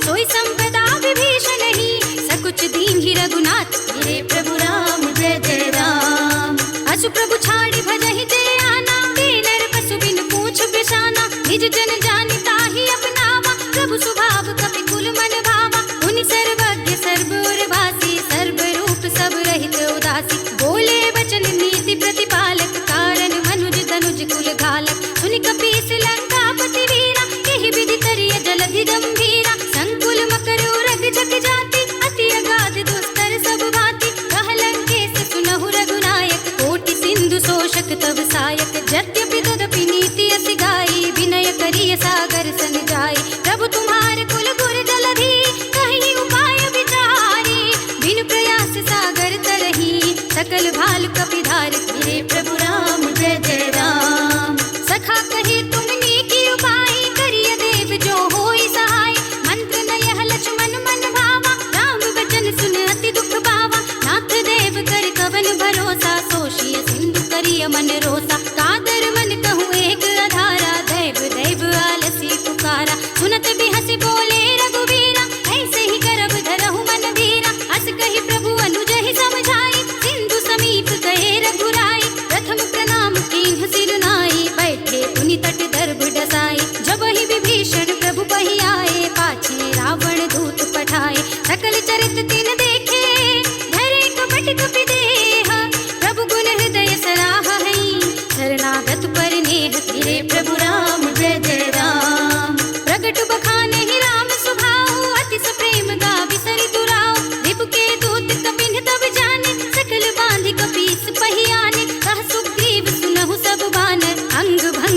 सोई संपदा विभीषण ही, सकुच दीन्हि रघुनाथ, गिरे प्रभु राम जय जय राम, असु प्रभु छाड़ि भजहि जय आना, नर पशु बिन पूछ बिशाना, निज जन जानि ताहि अपनावा, प्रभु स्वभाव कपि कुल मन भावा, मुनि सर्वज्ञ सर्व उर भासी, सर्व रूप सब रहित उदासी, बोले वचन नीति प्रतिपालक, कारण मनुज तनुज कुल घालक, सुनि कपीस लंकापति वीरा, एहि विधि करिय जलधि गंभीरा, संकुल मकर उरग जग जाति, अति अगाध दुस्तर सब भांति, कह लंकेश सुनहु रघुनायक, कोटि सिंधु शोषक तव सायक, यद्यपि तदपि नीति असि गाई, विनय करिय सागर सन जाई, प्रभु तुम्हार कुल गुर जलधि, कहीं उपाय विचारी, बिन प्रयास सागर तरही, सकल भाल कपिधार, गिरे प्रभु राम जय जय राम, सखा कहे तुमने की उपाय, करिय देव जो होई सहाय, मंत्र नयह लक्ष्मण मन भावा, राम वचन सुन अति दुख पावा, नाथ देव कर कवन भरोसा, सोषिय सिंधु करिय मन रोसा, कादर मन कहूँ एक अधारा, दैव दैव आलसी पुकारा, सुनत भी हंसी बोले रघुवीरा, ऐसे ही करब धरहु मन धीरा, हस कहि प्रभु अनुज ही समझाई, सिंधु समीप गए रघुराई, प्रथम प्रणाम कीन्ह सिर नाई, बैठे पुनि तट दर्भ डसाई, जब ही विभीषण प्रभु पहि आए, पाछे रावण दूत पठाए, सकल चरित तिन देखे, धरे कपट कपि देह, प्रभु गुण हृदय सराह हई, शरणागत पर नेह, गिरे प्रभु राम जय जय राम, प्रगट बखान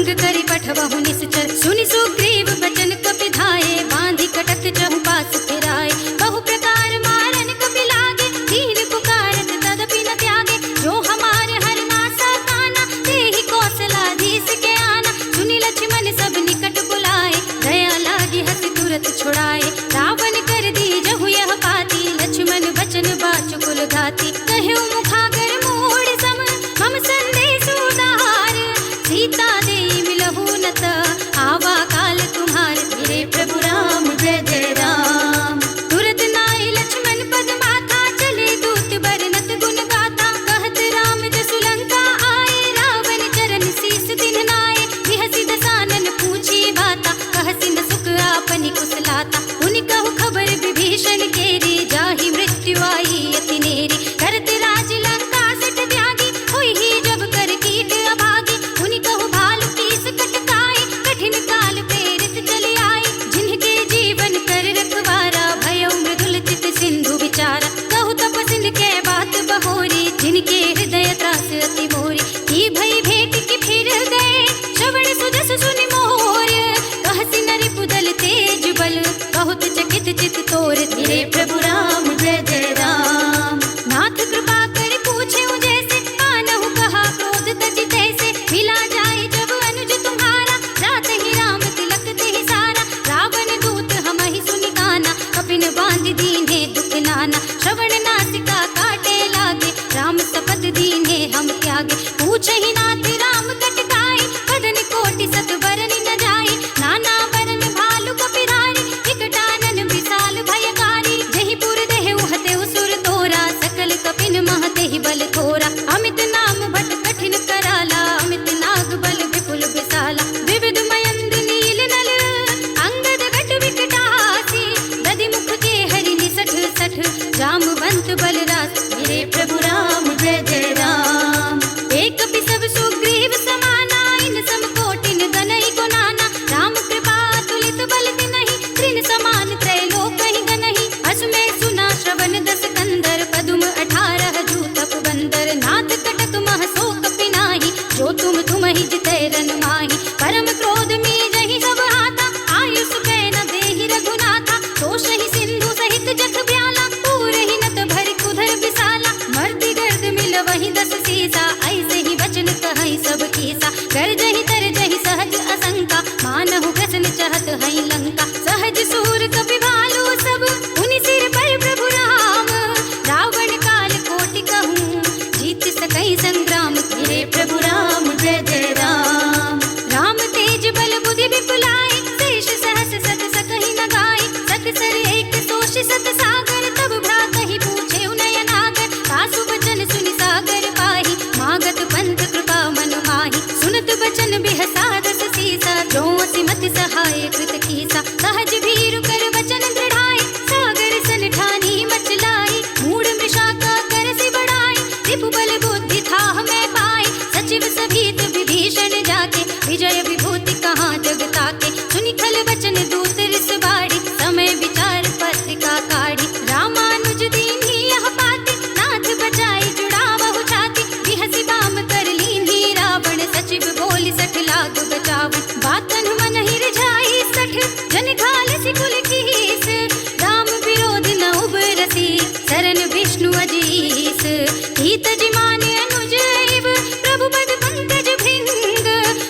भंग करी पठवहु निश्चर, सुनि सुग्रीव बचन कपि धाये, बांधि कटक चहु पास फिराए। बहु प्रकार मारन कपि लागे, दीन पुकारत तदपि न त्यागे। जो हमारे हर नासा काना, तेहि कौशलाधीश के आना। सुनि लक्ष्मण सब निकट बुलाए, दया लागी हसि तुरत छुड़ाए। रावण कर दीजहु यह पाती, लक्ष्मण बचन बाचुकुल घाती। कह्यो मुखागर मोड़ सम, मम संदेश उदार। सीता देई मिलहु नत, आवा काल तुम्हार। धीरे प्रभु राम जय जय राम। तुरत नाई लक्ष्मण पद माथा, चले दूत बरनत गुण गाथा। कहत राम जसु लंका आए, रावण चरण शीस दिन नाए। बिहसि दसानन पूछी बाता, कहसि न सुख आपनि कुशलाता। उनि कहु खबर विभीषण केरी, जाहि मृत्यु आई अति नेरी। करत राज लंका सिठ त्यागी, होई जब कर कीट अभागी। उनि कहु भालु कीस कटकाए, कठिन काल प्रेरित चली आए। जिनके जीवन कर रखवारा, भयउ मृदुल चित सिंधु विचारा। कहु तपसिन के बात बहोरी, जिनके हृदय त्रास अति मोरी। की भई भेंट की फिर गए, श्रवण सुजस सुनि मोर। कहसि नरि पुदल तेज बल, बहुत चकित चित तोर। धीरे प्रभु राम जय जय राम। नाथ कृपा कर पूछे जैसे, कानहु कहा क्रोध तजि तैसे। मिला जाए जब अनुज तुम्हारा, रात ही राम तिलक तेहि सारा। रावण दूत हमहि सुनि काना, कपिन बांधि दीन्हे दुख नाना। श्रवण नासिका काटे लागे, राम शपथ दीन्हे हम त्यागे। पूछहि नाथ राम कटकाई, बदन कोटि सत बरनि न जाई। नाना बरन भालु कपिरारी, विकटानन विशाल भयकारी। जहि पुर देहु हतेउ सुर तोरा, सकल कपिन महतेहि बल थोरा। अमित नाम भट कठिन कराला, अमित नाग बल विपुल विशाला। विविध मयंद नील नल, अंगद घट विकटासी। दधि मुख के हरि निसठ सठ, जामवंत बलरास। मेरे प्रभु राम जय जय राम। एक कपि सब सुग्रीव समाना, इन सम कोटिन गनई गुनाना। राम कृपा तुलित बल तिनहि, तृण समान त्रैलोक ही गनहि। अस में सुना श्रवण दस कंदर, पदुम 18 जूतप बंदर। नाथ कटक मह सो कपि नाही, जो तुम ही जितै रन माही। परम क्रोध में जहि सब हाथा, आयुष कै न देहि रघुनाथा। तोषहि सिंधु सहित जख ब्याला, पूरहि नत भरि कुधर विशाला। मर्दि गर्द मिल वही 10 सीसा, ऐसे ही वचन कहै सब कीसा। गर्जहि तरजहि सहज असंका, मानहु ग्रसन चहत हई लंका। सहज सूर कपि भालु सब, उनि सिर पर प्रभु राम। रावण काल कोटि कहूँ, जीत सकै संग्राम। धीरे प्रभु राम जय जय राम। राम तेज बल बुद्धि विपुलाए, शेष सहस सत सकहि न गाए। सकसर एक सोष सत सागर, तब भ्रातहि पूछे नयनागर। सासु बचन सुनि सागर पाहि, मागत पंथ कृपा मन माहि। सुनत बचन बिहसा दस सीसा, जो सिमति सहाय कृत कीसा। सहज भीरु कर वचन दृढ़ाए, सागर सन ठानी मचलाई। मूढ़ मृषा का करसि बढ़ाई, रिपु बल बुद्धि थाह में पाए। सचिव सभीत विभीषण जाके, विजय विभूति कहाँ जग ताके। सुनि खल वचन दूत रिस बाड़ी, समय विचार पत्रिका काढ़ी। रामानुज दीन्ही यह पाती, नाथ बचाई जुड़ावहु छाती। बिहसि बाम कर लीन्ही रावण, सचिव बोलि सठ लाग बचावन। बातन मन ही रिझाई सठ, जन घाल सिकुल कीस। राम विरोध न उबरसी, शरण विष्णु अजीस। हित जिमान अनुज एव, प्रभु पद पंकज भृंग।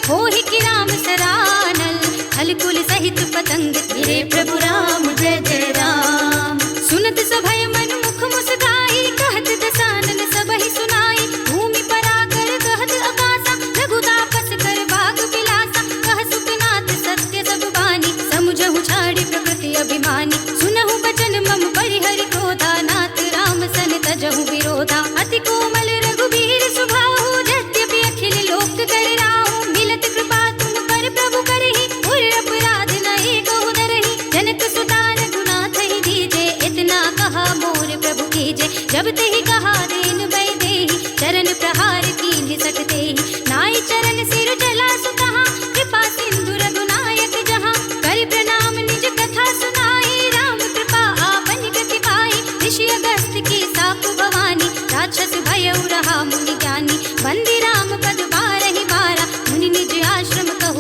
होहि कि राम सरानल, खल कुल सहित पतंग। धीरे प्रभु राम जय जय राम। सुनत सभय मन मुख मुस्काई, कहत दसानन सबहि सुनाई। भूमि पराकर कहत आकाशा, रघु तापस कर बाग बिलासा। कह सुखनाथ सत्य सब बानी, समुझहु छाड़ी प्रकृति अभिमानी। सुनहु बचन मम परिहरि क्रोधा, नाथ राम सन तजहु विरोधा। अति कोमल रघुबीर सुभाहु, यद्यपि अखिल लोक कर राहु। मिलत कृपा तुम कर प्रभु करहि, उर अपराध न एकहु धरहि। जनक सुता रघुनाथ ही दीजे, इतना कहा मोर प्रभु कीजे। जब तेहि कहा देन भय देहि, चरण प्रहार कीन्हि सठ तेहि। नाई चरण सिर चला सुतहाँ, कृपा सिंधु रघुनायक जहाँ। कर प्रणाम निज कथा सुनाई, राम कृपा आपन गति पाई। ऋषि अगस्त्य की साप भवानी, राक्षस भयउ रहा मुनि ज्ञानी। बंदी राम पद बारहि बारा, मुनि निज आश्रम कहु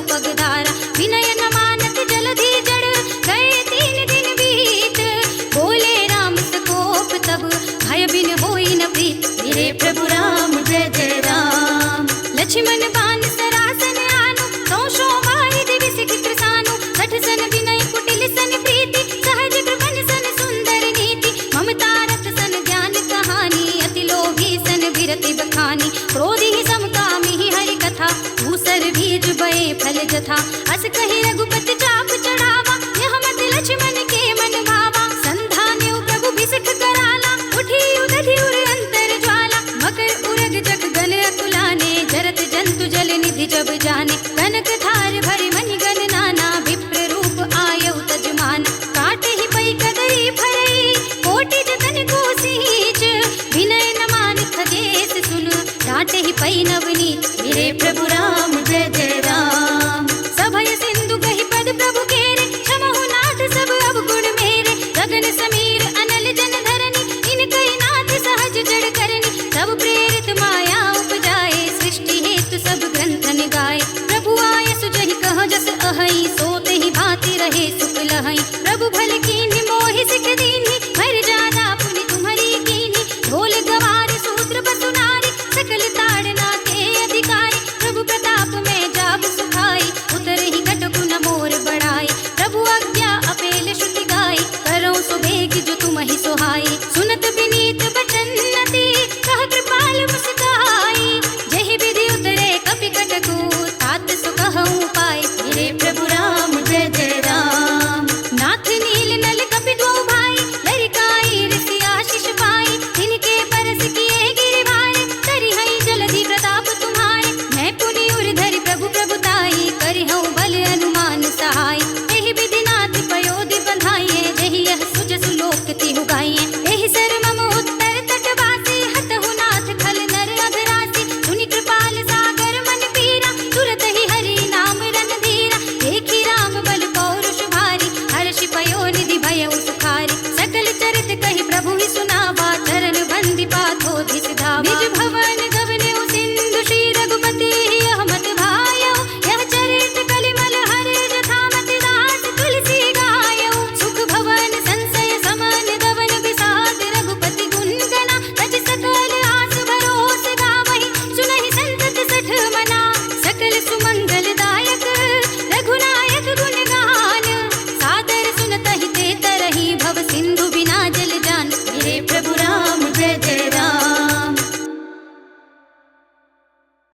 कर बीज बए फल जथा। अस कहि रघुपति चाप चढ़ावा, यह मत लक्ष्मण के मन भावा। संधान्यो प्रभु बिसठ कराला, उठी उदधि उर अंतर ज्वाला। मकर उरग जग गण अकुलाने, जरत जंतु जल निधि जब जाने। कनक थार भरि मनि गण नाना, विप्र रूप आयउ तजमान। काटे ही पै कदरी भरई, कोटि जतन को सींच। विनय न मान खगेश सुन, डांटे ही पै नवनीत। मेरे प्रभु राम जय जय राम। सभय सिंधु कहि पद प्रभु केरे, क्षमहु नाथ सब अवगुण मेरे। गगन समीर अनल जन धरनी, इनकहि नाथ सहज जड़ करनी। तब प्रेरित माया उपजाए, सृष्टि हेतु सब ग्रंथन गाए। प्रभु आय सुजहि कह जस अहै, सोत ही भांति रहे सुख लहै। प्रभु भल कीन्हि मोहि सिख दीन्हि, मर जाना पुनि तुम्हरी कीन्हि। ढोल गवार सूत्र बसु नारी, सकल ताड़ना के अधिकारी। प्रभु प्रताप में जाब सुखाई, उतरहि कटकु न मोर बढ़ाई। प्रभु आज्ञा अपेल श्रुति गाई, करौ सुबेग जो तुमहि सोहाई। सुनत विनीत बचन नति, कह कृपाल मुस्काई। जेहि विधि उतरे कपि कटकु, तात सु कहउँ पाए।